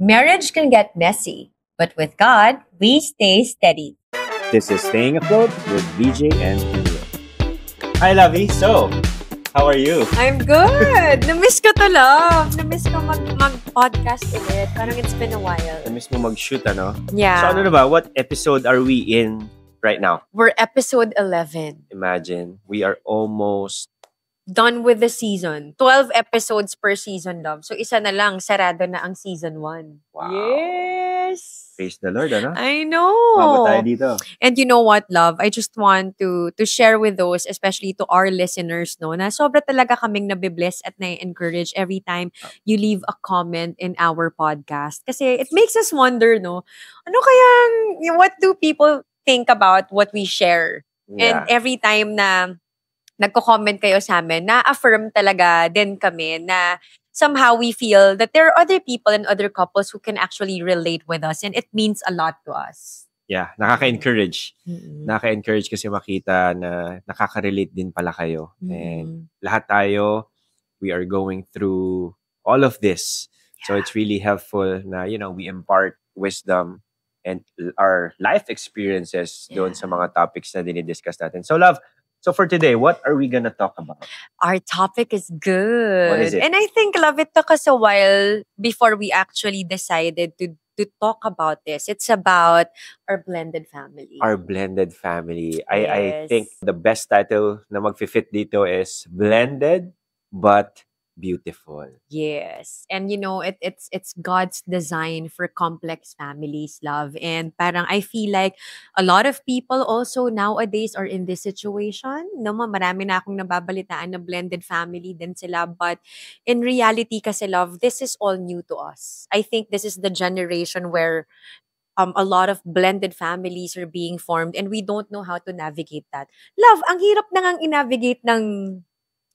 Marriage can get messy, but with God, we stay steady. This is Staying Afloat with VJ and Emilio. Hi, Lovey. So, how are you? I'm good. Namiss ko to, love. Namiss ko mag-podcast ulit. Parang it's been a while. Namiss mo mag-shoot, ano? Yeah. So, ano na ba? What episode are we in right now? We're episode 11. Imagine, we are almost Done with the season. 12 episodes per season, love. So, isa na lang. Sarado na ang season 1. Wow. Yes. Praise the Lord, ano? I know. Mabot tayo dito. And you know what, love? I just want to share with those, especially to our listeners, no, na sobra talaga kaming nabibless at na-encourage every time you leave a comment in our podcast. Kasi it makes us wonder, no, ano kaya, what do people think about what we share? And every time na nagko-comment kayo sa amin, na-affirm talaga din kami na somehow we feel that there are other people and other couples who can actually relate with us, and it means a lot to us. Yeah, nakaka-encourage. Mm-hmm. Nakaka-encourage kasi makita na nakaka-relate din pala kayo. Mm-hmm. And lahat tayo, we are going through all of this. Yeah. So it's really helpful na, we impart wisdom and our life experiences doon sa mga topics na dinidiscuss natin. So, love, so for today, what are we gonna talk about? Our topic is good. What is it? And I think, love, it took us a while before we actually decided to talk about this. It's about our blended family. Our blended family. Yes. I think the best title na mag-fit dito is Blended but Beautiful. Yes. And it's God's design for complex families, love. And parang I feel like a lot of people also nowadays are in this situation. No, marami na akong nababalitaan na blended family din sila. But in reality kasi, love, this is all new to us. I think this is the generation where a lot of blended families are being formed and we don't know how to navigate that. Love, ang hirap na ngang i-navigate ng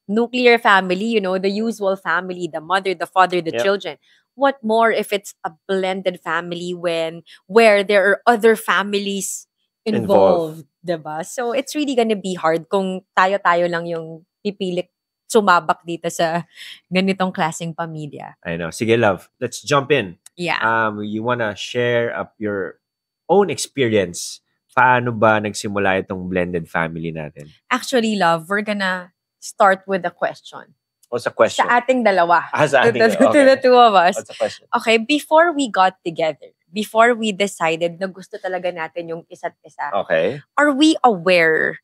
nuclear family, the usual family, the mother, the father, the children. What more if it's a blended family where there are other families involved. Diba? So it's really gonna be hard kung tayo-tayo lang yung pipilit sumabak dito sa ganitong klaseng pamilya. I know. Sige, love. Let's jump in. Yeah. You wanna share up your own experience. Paano ba nagsimula itong blended family natin? Actually, love, we're gonna start with a question. What's the question? Sa ating dalawa. Sa ating dalawa. To the two of us. What's the question? Okay, before we got together, before we decided na gusto talaga natin yung isa't isa, okay, are we aware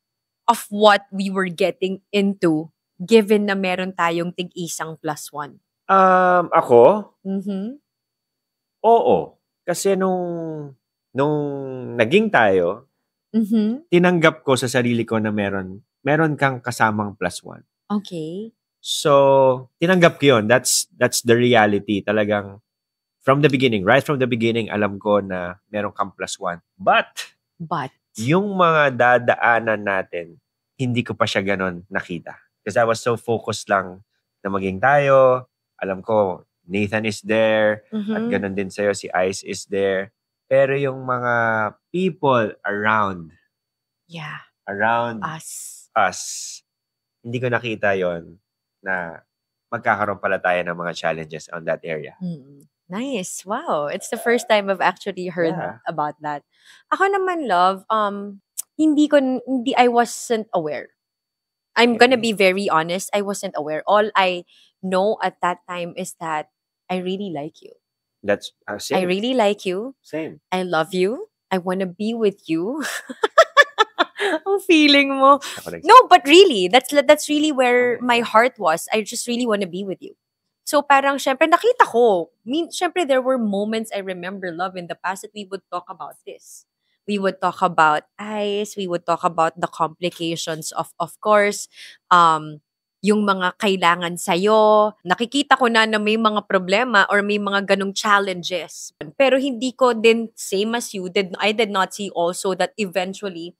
of what we were getting into given na meron tayong tig-isang +1? Ako? Mm-hmm. Oo. Kasi nung naging tayo, tinanggap ko sa sarili ko na meron kang kasamang +1. Okay. So, tinanggap ko yun. That's the reality. Talagang, right from the beginning, alam ko na meron kang +1. But, yung mga dadaanan natin, hindi ko pa siya ganon nakita. Because I was so focused lang na maging tayo. Alam ko, Nathan is there. At ganon din sa'yo, si Ice is there. Pero yung mga people around us, hindi ko nakita yon na magkakaroon pala tayo ng mga challenges on that area. Nice. Wow. It's the first time I've actually heard about that. Ako naman, love, I wasn't aware. I'm gonna be very honest. I wasn't aware. All I know at that time is that I really like you. That's same. I really like you. Same. I love you. I wanna be with you. Ang feeling mo. No, but really, that's really where my heart was. I just really want to be with you. So parang, syempre, nakita ko. Syempre, there were moments I remember, love, in the past that we would talk about this. We would talk about Ice. We would talk about the complications of course, yung mga kailangan sa'yo. Nakikita ko na may mga problema or may mga ganong challenges. Pero hindi ko din, same as you, I did not see also that eventually,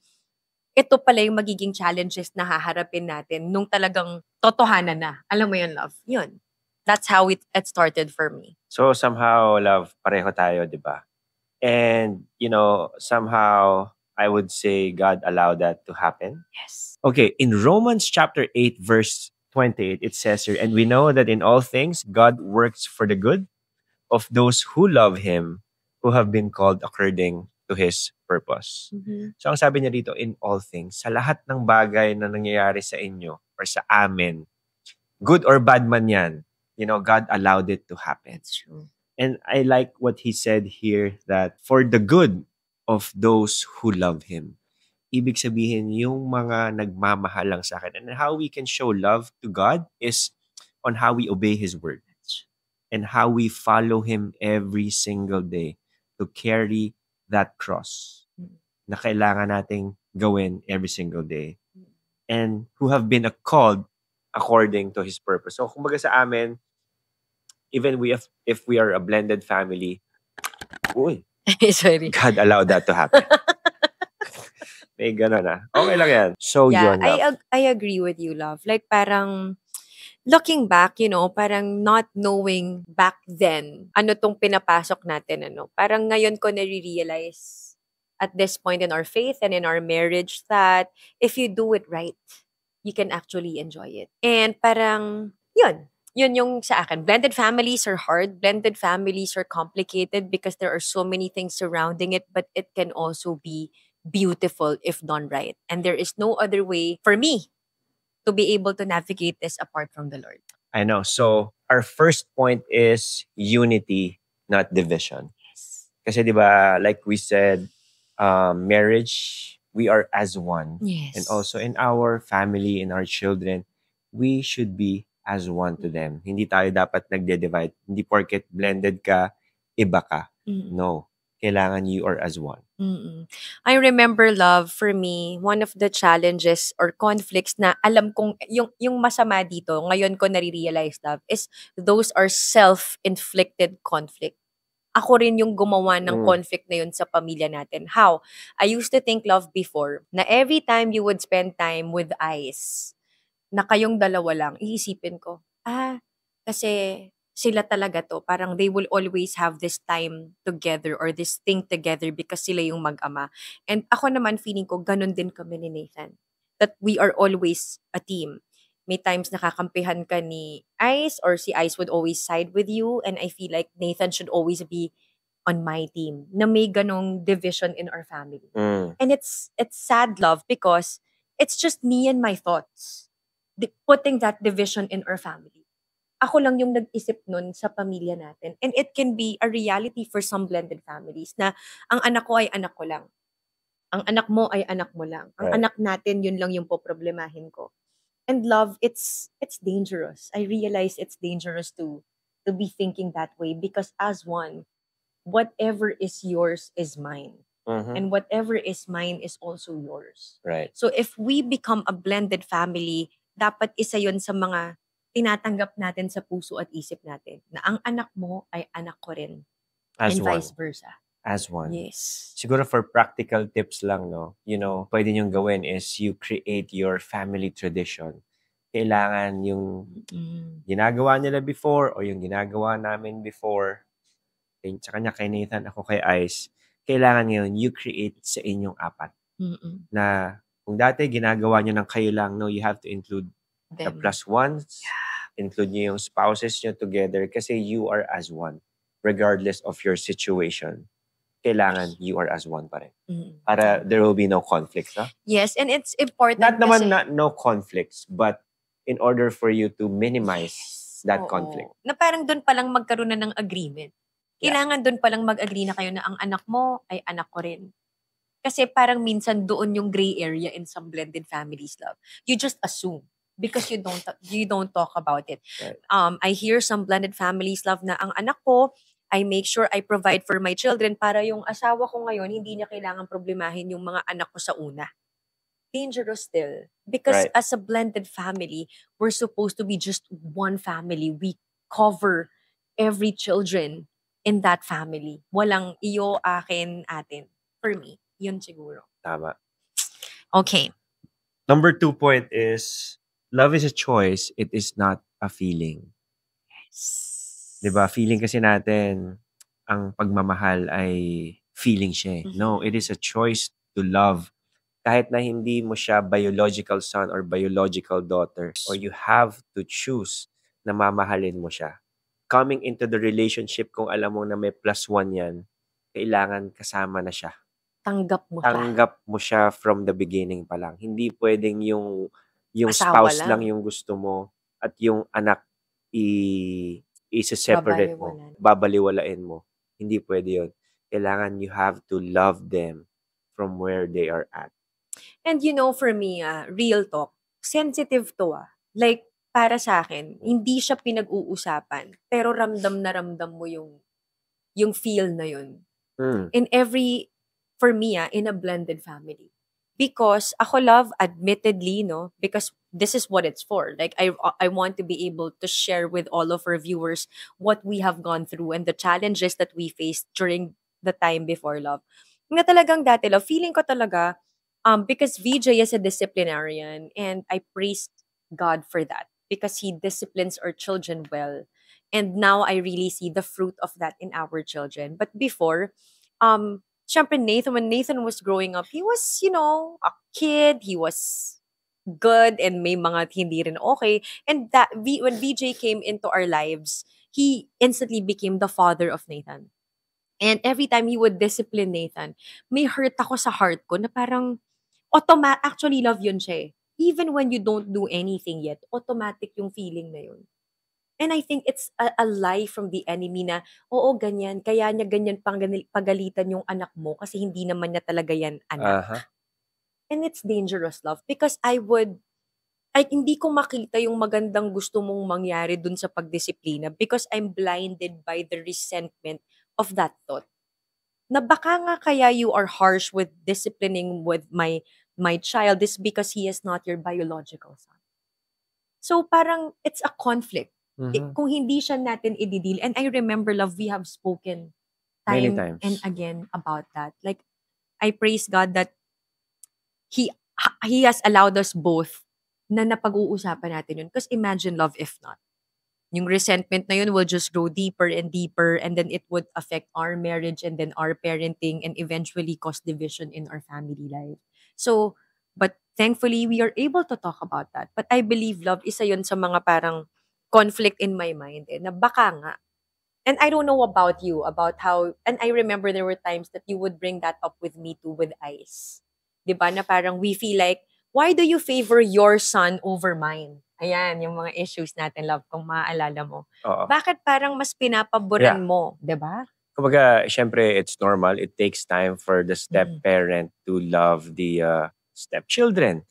ito pala yung magiging challenges na haharapin natin nung talagang totohanan na. Alam mo yun, love? Yun. That's how it started for me. So somehow, love, pareho tayo, di ba? And, somehow, I would say God allowed that to happen. Yes. Okay, in Romans chapter 8, verse 28, it says here, and we know that in all things, God works for the good of those who love Him, who have been called according to His purpose. So ang sabi niya dito, in all things, sa lahat ng bagay na nangyayari sa inyo or sa amin, good or bad man yan, God allowed it to happen. That's true. And I like what he said here, that for the good of those who love Him. Ibig sabihin, yung mga nagmamahal lang sa akin. And how we can show love to God is on how we obey His word and how we follow Him every single day to carry that cross na kailangan nating gawin every single day. And who have been called according to His purpose. So, kumbaga sa amin, even if we are a blended family, sorry. God allowed that to happen. May gano'n na. Okay lang yan. So, Yeah, yun, love. I agree with you, love. Like, parang, looking back, parang not knowing back then, ano tong pinapasok natin, Parang ngayon ko nare-realize at this point in our faith and in our marriage that if you do it right, you can actually enjoy it. And parang, yun yung sa akin. Blended families are hard. Blended families are complicated because there are so many things surrounding it, but it can also be beautiful if done right. And there is no other way for me to be able to navigate this apart from the Lord. I know. So, our first point is unity, not division. Kasi di ba, like we said, marriage, we are as one. Yes. And also in our family, in our children, we should be as one to them. Hindi tayo dapat nagde-divide. Hindi porket blended ka, iba ka. No. Kailangan you are as one. I remember, love, for me, one of the challenges or conflicts na alam kong, yung masama dito, ngayon ko nare-realize, love, is those are self-inflicted conflict. Ako rin yung gumawa ng conflict na yun sa pamilya natin. How? I used to think, love, before, na every time you would spend time with Ice, na kayong dalawa lang, iisipin ko, kasi sila talaga to. Parang they will always have this time together or this thing together because sila yung mag-ama. And ako naman, feeling ko, ganun din kami ni Nathan. That we are always a team. May times nakakampihan ka ni Ice or si Ice would always side with you and I feel like Nathan should always be on my team. Na may ganong division in our family. And it's sad, love, because it's just me and my thoughts. Putting that division in our family. Ako lang yung nag-isip nun sa pamilya natin. And it can be a reality for some blended families na ang anak ko ay anak ko lang. Ang anak mo ay anak mo lang. Ang anak natin, yun lang yung poproblemahin ko. And love, it's dangerous. I realize it's dangerous to be thinking that way because as one, whatever is yours is mine. And whatever is mine is also yours. Right. So if we become a blended family, dapat isa yun sa mga tinatanggap natin sa puso at isip natin na ang anak mo ay anak ko rin. As and one. vice versa. As one. Yes. Siguro for practical tips lang, no? Pwede niyong gawin is you create your family tradition. Kailangan yung ginagawa nila before o yung ginagawa namin before. Sa kanya, kay Nathan, ako kay Ice. Kailangan yun, you create sa inyong apat. Na kung dati ginagawa niyo ng kayo lang, no, you have to include the plus ones, include niyo yung spouses niyo together kasi you are as one. Regardless of your situation, kailangan you are as one pa rin. Para there will be no conflicts. Huh? Yes, and it's important Not naman no conflicts, but in order for you to minimize that conflict. Na parang doon palang magkaroon na ng agreement. Kailangan doon palang mag-agree na kayo na ang anak mo ay anak ko rin. Kasi parang minsan doon yung gray area in some blended families, love. You just assume. Because you don't talk about it. Right. I hear some blended families, love, na ang anak ko, I make sure I provide for my children para yung asawa ko ngayon, hindi niya kailangan problemahin yung mga anak ko sa una. Dangerous still. Because as a blended family, we're supposed to be just one family. We cover every children in that family. Walang iyo, akin, atin. For me, yun siguro. Tama. Okay. Number 2 point is, love is a choice, it is not a feeling. Yes. Diba? Feeling kasi natin, ang pagmamahal ay feeling siya. No, it is a choice to love. Kahit na hindi mo siya biological son or biological daughter, or you have to choose na mamahalin mo siya. coming into the relationship kung alam mo na may plus one yan, kailangan kasama na siya. Tanggap mo siya. Tanggap mo siya from the beginning pa lang. Hindi pwedeng yung Asawa spouse lang lang. yung gusto mo at yung anak i-separate mo, Babaliwalain. babaliwalain mo. Hindi pwede yun. Kailangan you have to love them from where they are at. And for me, real talk, sensitive to Like, para sa akin, hindi siya pinag-uusapan, pero ramdam na ramdam mo yung feel na yun. In for me, in a blended family. Because ako love, admittedly, because this is what it's for. Like, I want to be able to share with all of our viewers what we have gone through and the challenges that we faced during the time before love. Nga talagang dati love, feeling ko talaga, because VJ is a disciplinarian and I praise God for that because he disciplines our children well. And now I really see the fruit of that in our children. But before, syempre Nathan, when Nathan was growing up, he was, a kid. He was good and may mga hindi rin okay. And when VJ came into our lives, he instantly became the father of Nathan. And every time he would discipline Nathan, may hurt ako sa heart ko na parang actually love yun siya eh. Even when you don't do anything yet, automatic yung feeling na yun. And I think it's a lie from the enemy na, oo, ganyan, kaya niya ganyan pagalitan yung anak mo kasi hindi naman niya talaga yan anak. And it's dangerous, love, because hindi ko makita yung magandang gusto mong mangyari dun sa pagdisiplina because I'm blinded by the resentment of that thought. Na baka nga kaya you are harsh with disciplining with my child is because he is not your biological son. So parang it's a conflict. Kung hindi siya natin i-deal. And I remember, love, we have spoken Many time times. and again about that. Like, I praise God that He has allowed us both na napag-uusapan natin yun. Because imagine, love, if not. Yung resentment na yun will just grow deeper and deeper and then it would affect our marriage and then our parenting and eventually cause division in our family life. So, but thankfully, we are able to talk about that. But I believe, love, isa yun sa mga parang conflict in my mind na baka nga. And I don't know about you, about how, and I remember there were times that you would bring that up with me too with Ice. Diba? Na parang we feel like, why do you favor your son over mine? Ayan, yung mga issues natin, love, kung maaalala mo. Oo. Bakit parang mas pinapaboran mo, diba? Kumbaga, syempre, it's normal. It takes time for the step-parent to love the stepchildren.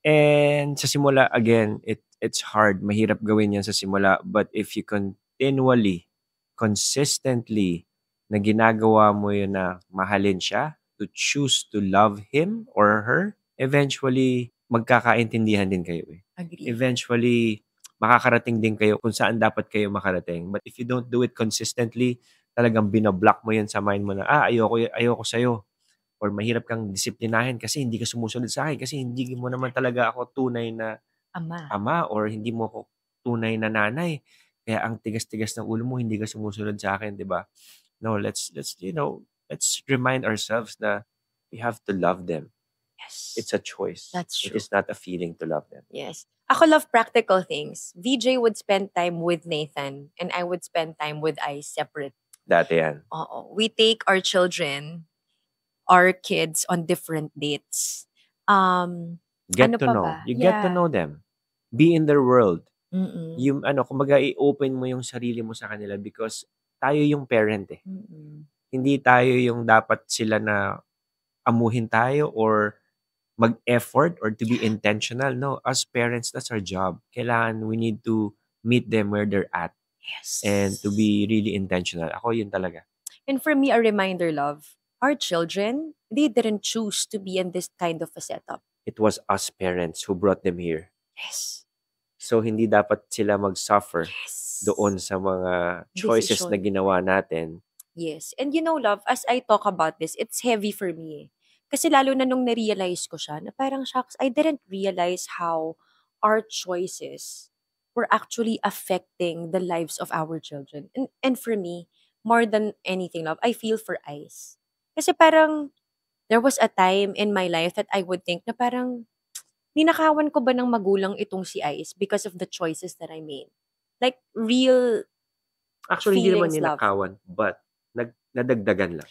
And sa simula, again, it's hard. Mahirap gawin yan sa simula. But if you continually, consistently, na ginagawa mo yun na mahalin siya, to choose to love him or her, eventually, magkakaintindihan din kayo eh. Agree. Eventually, makakarating din kayo kung saan dapat kayo makarating. But if you don't do it consistently, talagang binablock mo yan sa mind mo na, ayoko sa'yo. Or mahirap kang disiplinahin kasi hindi ka sumusunod sa akin kasi hindi mo naman talaga ako tunay na ama or hindi mo ako tunay na nanay. Kaya ang tigas-tigas ng ulo mo, hindi ka sumusunod sa akin, di ba? No, let's remind ourselves na we have to love them. Yes. It's a choice. That's true. It is not a feeling to love them. Yes. Ako love practical things. VJ would spend time with Nathan and I would spend time with Ice separate. Dati yan. Oo. We take our children, our kids on different dates. Get to know. You get to know them. Be in their world. Yung kumbaga i-open mo yung sarili mo sa kanila because tayo yung parent eh. Hindi tayo yung dapat sila na amuhin tayo or mag-effort or to be intentional. No, as parents, that's our job. Kailangan we need to meet them where they're at. Yes. And to be really intentional. Ako yun talaga. And for me, a reminder, love, our children, they didn't choose to be in this kind of a setup. It was us parents who brought them here. Yes. So, hindi dapat sila mag-suffer doon sa mga choices na ginawa natin. Yes. And love, as I talk about this, it's heavy for me. Kasi lalo na nung na-realize ko siya, na parang, shucks, I didn't realize how our choices were actually affecting the lives of our children. And for me, more than anything, love, I feel for Ice. Kasi parang, there was a time in my life that I would think na parang, ninakawan ko ba ng magulang itong si Ice because of the choices that I made? Like, real Actually, hindi naman feelings, love. ninakawan, but nadagdagan lang.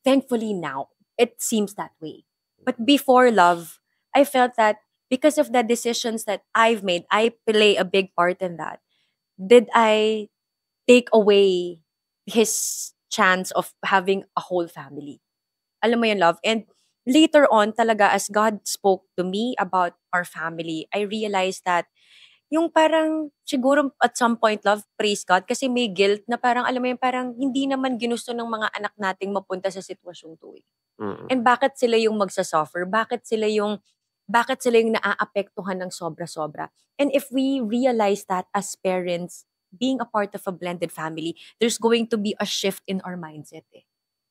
Thankfully now, it seems that way. But before, love, I felt that because of the decisions that I've made, I play a big part in that. Did I take away his chance of having a whole family? Alam mo yun, love? And later on, talaga, as God spoke to me about our family, I realized that yung parang siguro at some point, love, praise God, kasi may guilt na parang, alam mo yun, parang hindi naman ginusto ng mga anak nating mapunta sa sitwasyong to eh. Mm. And bakit sila yung magsasuffer? Bakit sila yung naaapektuhan ng sobra-sobra? And if we realize that as parents, being a part of a blended family, there's going to be a shift in our mindset eh.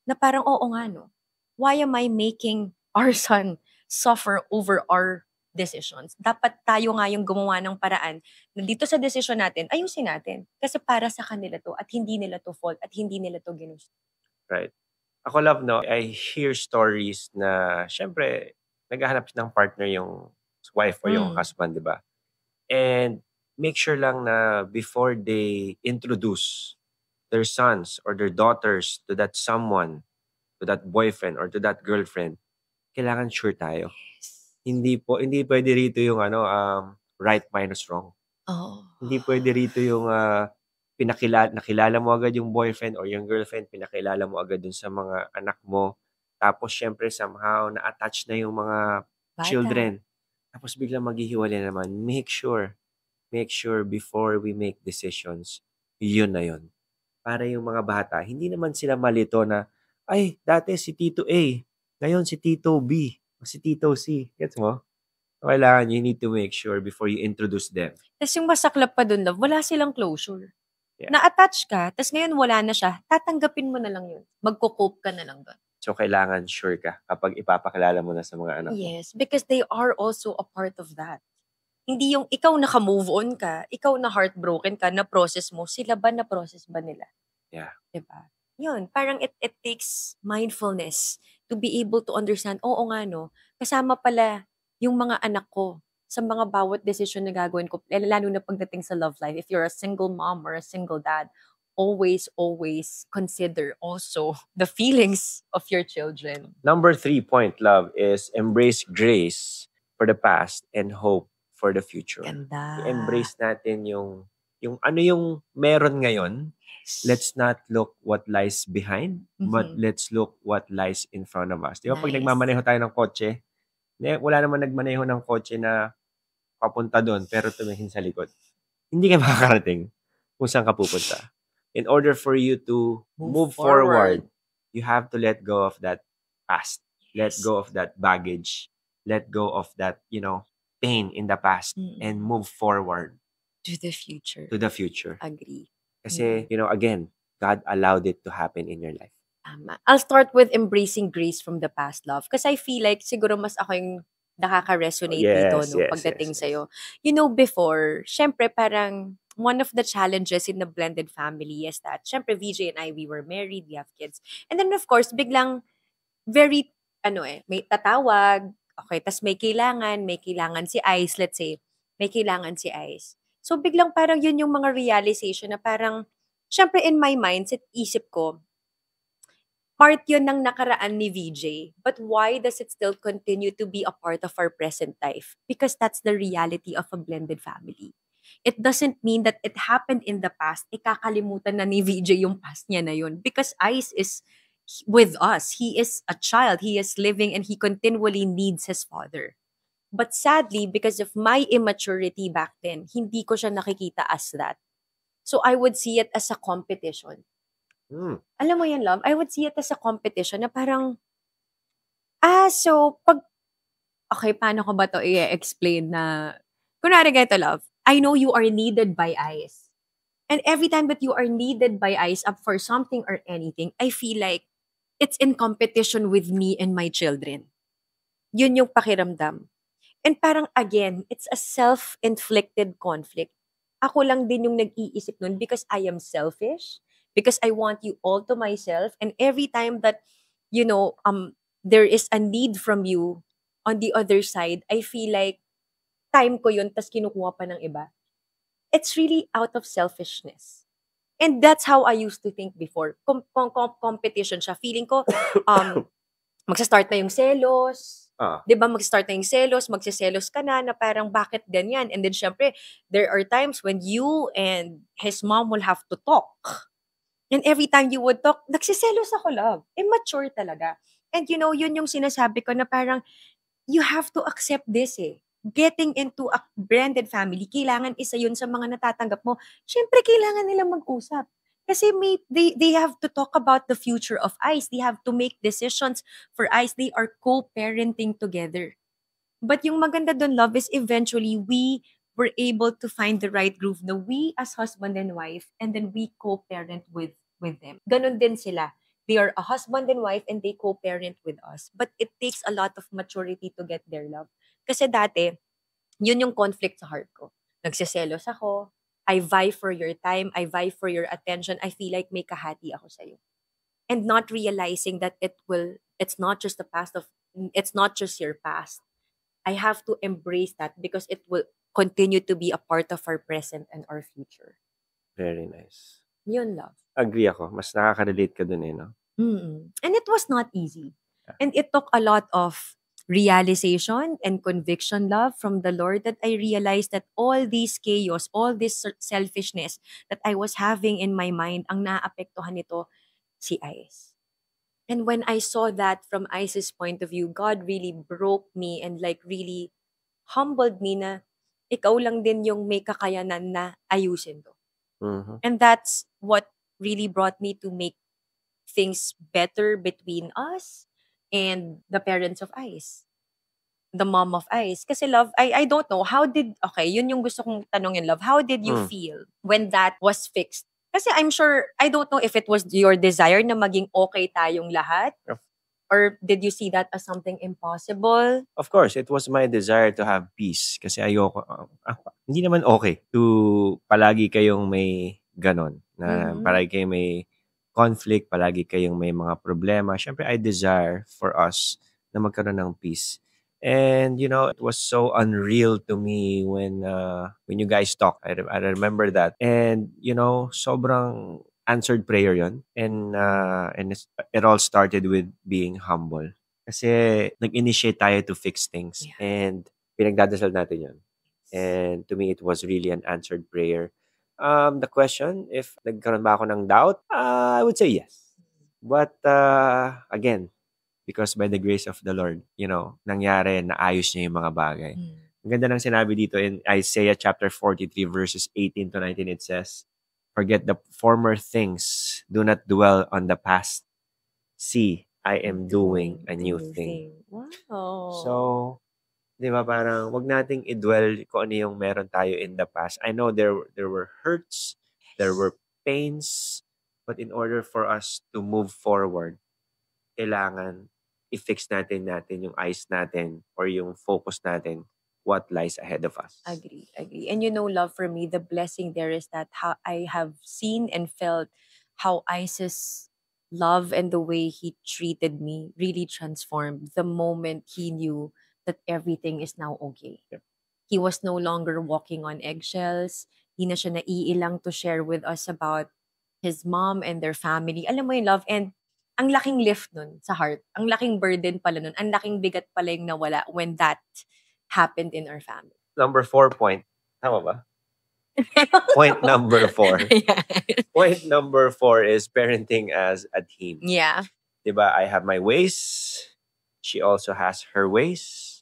Na parang, oo nga no, why am I making our son suffer over our decisions? Dapat tayo nga yung gumawa ng paraan na dito sa desisyon natin, ayusin natin. Kasi para sa kanila to at hindi nila to fault at hindi nila to ginusto. Right. Ako, love, no, I hear stories na, syempre, naghahanap ng partner yung wife or yung husband, di ba? And make sure lang na before they introduce their sons or their daughters to that someone, to that boyfriend or to that girlfriend, kailangan sure tayo. Hindi pwede rito yung right minus wrong. Oh. Hindi pwede rito yung nakilala mo agad yung boyfriend or yung girlfriend, pinakilala mo agad dun sa mga anak mo. Tapos syempre somehow na-attach na yung mga children. Tapos biglang maghihiwalay naman. Make sure before we make decisions, yun na yun. Para yung mga bata, hindi naman sila malito na, ay, dati si Tito A, ngayon si Tito B, o si Tito C. Gets mo? Kailangan, you need to make sure before you introduce them. Tapos yung masaklap pa dun, love, wala silang closure. Yeah. Na-attach ka, tapos ngayon wala na siya, tatanggapin mo na lang yun. Magko-cope ka na lang doon. So, kailangan sure ka kapag ipapakilala mo na sa mga anak mo. Yes, because they are also a part of that. Hindi yung ikaw naka-move on ka, ikaw na heartbroken ka, na-process mo, sila ba na-process ba nila? Yeah. Diba? Yun, parang it takes mindfulness to be able to understand, oo nga no, kasama pala yung mga anak ko sa mga bawat decision na gagawin ko, lalo na pagdating sa love life. If you're a single mom or a single dad, always consider also the feelings of your children. Number 3 point, love, is embrace grace for the past and hope for the future. Ganda. I-embrace natin yung ano yung meron ngayon. Let's not look what lies behind, but let's look what lies in front of us. Di ba, pag nagmamaneho tayo ng kotse, wala naman nagmaneho ng kotse na papunta doon pero tumingin sa likod. Hindi ka makakarating kung saan ka pupunta. In order for you to move forward, you have to let go of that past. Let go of that baggage. Let go of that, pain in the past and move forward. To the future. To the future. Agree. Kasi, again, God allowed it to happen in your life. I'll start with embracing grace from the past, love. Kasi I feel like siguro mas ako yung nakaka-resonate dito pagdating sa'yo. You know, before, syempre parang one of the challenges in the blended family is that, syempre VJ and I, we were married, we have kids. And then of course, biglang very, may tatawag, okay, tas may kailangan si Ice, let's say, may kailangan si Ice. So biglang parang yun yung mga realization na parang, syempre in my mindset, isip ko, part yun ng nakaraan ni VJ. But why does it still continue to be a part of our present life? Because that's the reality of a blended family. It doesn't mean that it happened in the past, kakalimutan na ni VJ yung past niya na yun. Because Ice is with us. He is a child. He is living and he continually needs his father. But sadly, because of my immaturity back then, hindi ko siya nakikita as that. So I would see it as a competition. Alam mo yan, love? I would see it as a competition na parang, so, okay, paano ko ba to i-explain na, kunwari ganito, love, I know you are needed by Ice. And every time that you are needed by Ice up for something or anything, I feel like it's in competition with me and my children. Yun yung pakiramdam. And parang, again, it's a self-inflicted conflict. Ako lang din yung nag-iisip nun because I am selfish, because I want you all to myself. And every time that, there is a need from you on the other side, I feel like time ko yun, tas kinukuha pa ng iba. It's really out of selfishness. And that's how I used to think before. Competition siya. Feeling ko, magsa-start na yung selos. 'Di ba magsa-start na yung selos, magseselos ka na parang bakit ganyan? And then syempre, there are times when you and his mom will have to talk. And every time you would talk, nagseselos ako, love. Immature talaga. And you know, yun yung sinasabi ko na parang you have to accept this eh. Getting into a blended family, kailangan isa yun sa mga natatanggap mo. Siyempre, kailangan nilang mag-usap. Kasi they have to talk about the future of ICE. They have to make decisions for ICE. They are co-parenting together. But yung maganda doon, love, is eventually we were able to find the right groove na we as husband and wife, and then we co-parent with them. Ganon din sila. They are a husband and wife and they co-parent with us. But it takes a lot of maturity to get their love. Kasi dati, yun yung conflict sa heart ko. Nagsiselos ako. I vie for your time. I vie for your attention. I feel like may kahati ako sa'yo. And not realizing that it's not just it's not just your past. I have to embrace that because it will continue to be a part of our present and our future. Very nice. Yun, love. Agree ako. Mas nakaka-relate ka dun eh, no? And it was not easy. Yeah. And it took a lot of realization and conviction, love, from the Lord, that I realized that all these chaos, all this selfishness that I was having in my mind, ang naapektuhan nito si Ice. And when I saw that from Ice's point of view, God really broke me and like really humbled me na ikaw lang din yung may kakayanan na ayusin to. And that's what really brought me to make things better between us and the parents of Ice. The mom of Ice. Kasi love, I don't know, yun yung gusto kong tanongin, love. How did you feel when that was fixed? Kasi I'm sure, I don't know if it was your desire na maging okay tayong lahat. Or did you see that as something impossible? Of course, it was my desire to have peace. Kasi ayoko, hindi naman okay to palagi kayong may ganon. Na palagi kayong may conflict, palagi kayong may mga problema. Siyempre, I desire for us na magkaroon ng peace. And, you know, it was so unreal to me when you guys talk. I remember that. And, you know, sobrang answered prayer yon. And it all started with being humble. Kasi nag-initiate tayo to fix things. Yeah. And pinagdadasal natin yon. And to me, it was really an answered prayer. The question, if nagkaroon ba ako ng doubt, I would say yes. But again, because by the grace of the Lord, you know, nangyari, naayos niya yung mga bagay. Ang ganda ng sinabi dito in Isaiah chapter 43 verses 18 to 19, it says, "Forget the former things, do not dwell on the past. See, I am doing a new thing." Wow. So, di ba parang wag nating i-dwell kung ano yung meron tayo in the past. I know there were hurts, there were pains, but in order for us to move forward, kailangan i-fix natin yung eyes natin or yung focus natin what lies ahead of us. Agree. And you know, love, for me, the blessing there is that how I have seen and felt how Ice's love and the way he treated me really transformed the moment he knew that everything is now okay. Yep. He was no longer walking on eggshells. Hindi na siya naiilang to share with us about his mom and their family. Alam mo yung love, and ang laking lift nun sa heart. Ang laking burden pala nun. Ang laking bigat pala yung nawala when that happened in our family. Number 4 point. Tama ba? Point number 4. Yeah. Point number 4 is parenting as a team. Yeah. Diba? I have my ways. She also has her ways.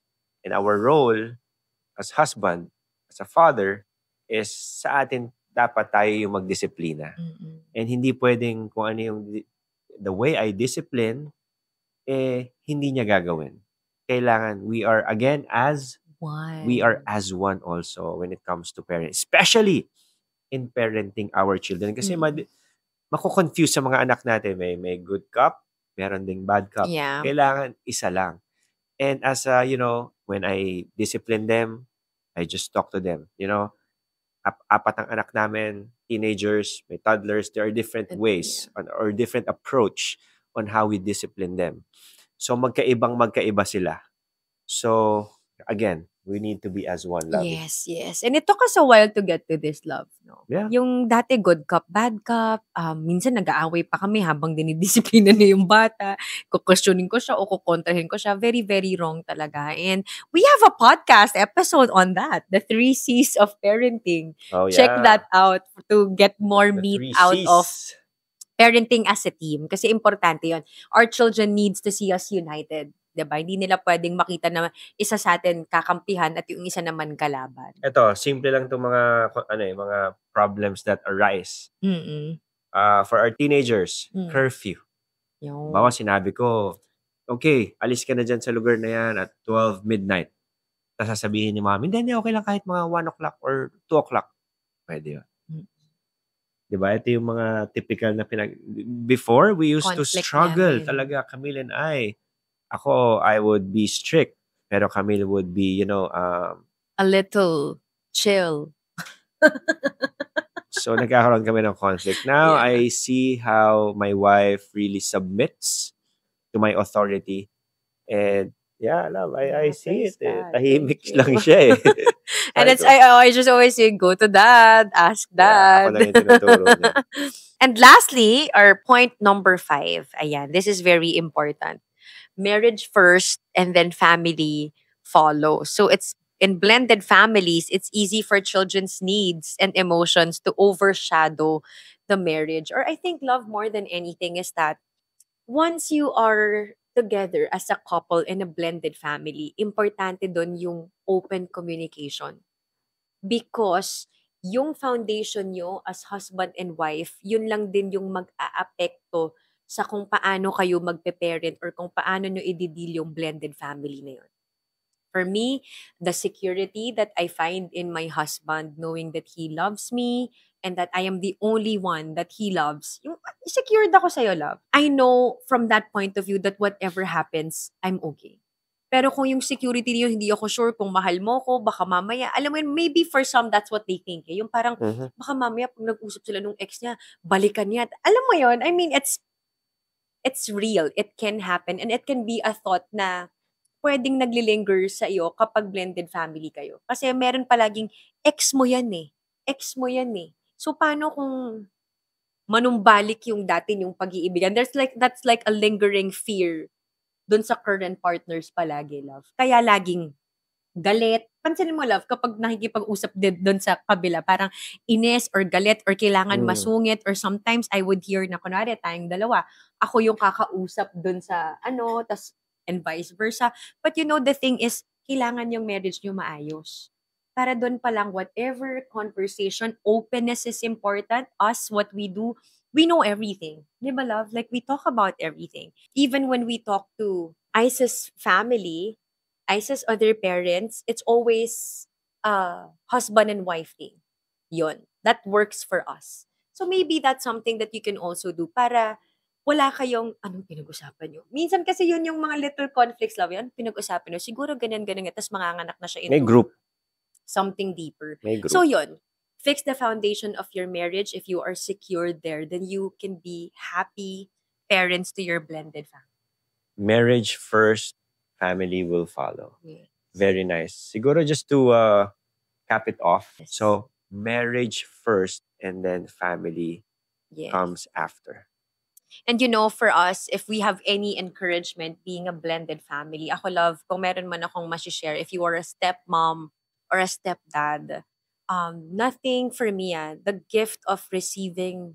And our role as husband, as a father, is sa atin dapat tayo yung magdisiplina. And hindi pwedeng kung ano yung the way I discipline, hindi niya gagawin. Kailangan we are again as one. We are as one also when it comes to parenting, especially in parenting our children. Kasi mako-confuse sa mga anak natin. May good cop, meron ding bad cop. Yeah. Kailangan isa lang. And as you know, when I discipline them, I just talk to them. You know, apat ang anak namin, teenagers, may toddlers, there are different ways or different approach on how we discipline them. So magkaiba sila. So again, We need to be as one, love. Yes, yes. And it took us a while to get to this love, no? Yeah. Yung dati good cop, bad cop, minsan nag-aaway pa kami habang dinidisiplina niya yung bata. Kukwestiyonin ko siya o kukontrahin ko siya. Very, very wrong talaga. And we have a podcast episode on that. The 3 C's of parenting. Oh, yeah. Check that out to get more The meat 3 out of C's. parenting as a team. Kasi importante yon. Our children needs to see us united. Diba? Hindi nila pwedeng makita na isa sa atin kakampihan at yung isa naman kalaban. Ito, simple lang itong mga problems that arise. For our teenagers, curfew. Bawa sinabi ko, okay, alis ka na dyan sa lugar na yan at 12 midnight. Tapos sasabihin ni mami, hindi, okay lang kahit mga 1 o'clock or 2 o'clock. Pwede yun. Diba? Ito yung mga typical na before, we used Conflict to struggle namin. talaga, Camille and I. Ako, I would be strict. Pero Camille would be, a little chill. So, nagkakaroon kami ng conflict. Now, I see how my wife really submits to my authority. And, yeah, love, I see it. Tahimik lang siya eh. And I just always say, go to dad, ask dad. Ako lang yung tinuturo niya. And lastly, our point number 5. Ayan, this is very important. Marriage first and then family follows. So it's in blended families, it's easy for children's needs and emotions to overshadow the marriage. Or I think love more than anything is that once you are together as a couple in a blended family, importante doon yung open communication. Because yung foundation nyo as husband and wife, yun lang din yung mag-aapekto sa kung paano kayo magpe-parent or kung paano nyo i-deal yung blended family na yun. For me, the security that I find in my husband, knowing that he loves me and that I am the only one that he loves, yung secured ako sa'yo, love. I know from that point of view that whatever happens, I'm okay. Pero kung yung security niyo, hindi ako sure kung mahal mo ko, baka mamaya, alam mo yun, maybe for some, that's what they think. Eh. Yung parang, baka mamaya, pag nag-usap sila nung ex niya, balikan niya. Alam mo yun, I mean, it's real. It can happen. And it can be a thought na pwedeng naglilinger sa iyo kapag blended family kayo. Kasi meron palaging, ex mo yan eh. Ex mo yan eh. So, paano kung manumbalik yung dati yung pag-iibigan? That's like a lingering fear dun sa current partners palagi, love. Kaya laging galit. Pansinin mo, love, kapag nakikipag-usap din dun sa kabila, parang inis or galit or kailangan masungit or sometimes I would hear na, kunwari, tayong dalawa, ako yung kakausap dun sa tas and vice versa. But the thing is, kailangan yung marriage nyo maayos. Para dun pa lang, whatever conversation, openness is important. Us, what we do, we know everything. Di ba, love? Like, we talk about everything. Even when we talk to Ice's family, Ice's other parents, it's always husband and wife thing. Yun. That works for us. So maybe that's something that you can also do para wala kayong, anong pinag-usapan nyo? Minsan kasi yun yung mga little conflicts, love, yan, pinag-usapan nyo. Siguro ganyan, tapos manganganak na siya into May group. Something deeper. May group. So yun, fix the foundation of your marriage. If you are secured there, then you can be happy parents to your blended family. Marriage first, family will follow. Yes. Very nice. Siguro just to cap it off. Yes. So, marriage first and then family comes after. And for us, if we have any encouragement being a blended family, ako, love, kung meron man akong masishare, if you are a stepmom or a stepdad, nothing for me, the gift of receiving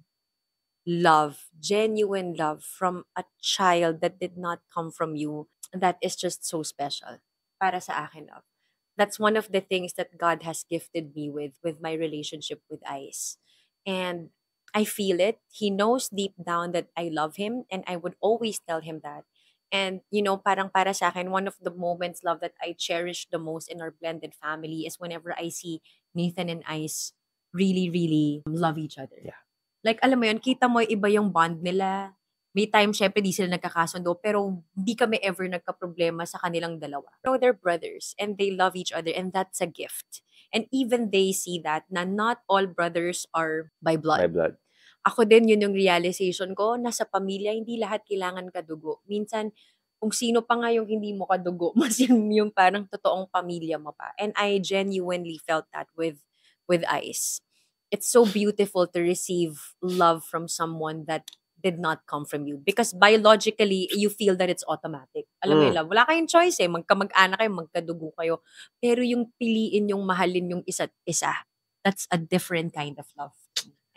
love, genuine love from a child that did not come from you, that is just so special para sa akin, love. That's one of the things that God has gifted me with my relationship with Ice. And I feel it. He knows deep down that I love him and I would always tell him that. And, parang para sa akin, one of the moments, love, that I cherish the most in our blended family is whenever I see Nathan and Ice really, really love each other. Yeah. Like, alam mo yun, kita mo iba yung bond nila. May time, syempre, di sila nagkakasundo, pero di kami ever nagka-problema sa kanilang dalawa. So, they're brothers, and they love each other, and that's a gift. And even they see that, na not all brothers are by blood. By blood. Ako din, yun yung realization ko, nasa pamilya, hindi lahat kailangan kadugo. Minsan, kung sino pa nga yung hindi mo kadugo, mas yung parang totoong pamilya mo pa. And I genuinely felt that with Ice. It's so beautiful to receive love from someone that did not come from you. Because biologically, you feel that it's automatic. Alam mo yun, love, wala kayong choice eh. Magkamag-anak kayo, magkadugo kayo. Pero yung piliin yung mahalin yung isa't isa, that's a different kind of love.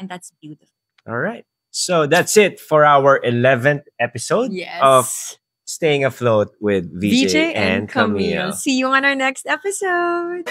And that's beautiful. All right. So that's it for our 11th episode of Staying Afloat with VJ and Camille. See you on our next episode.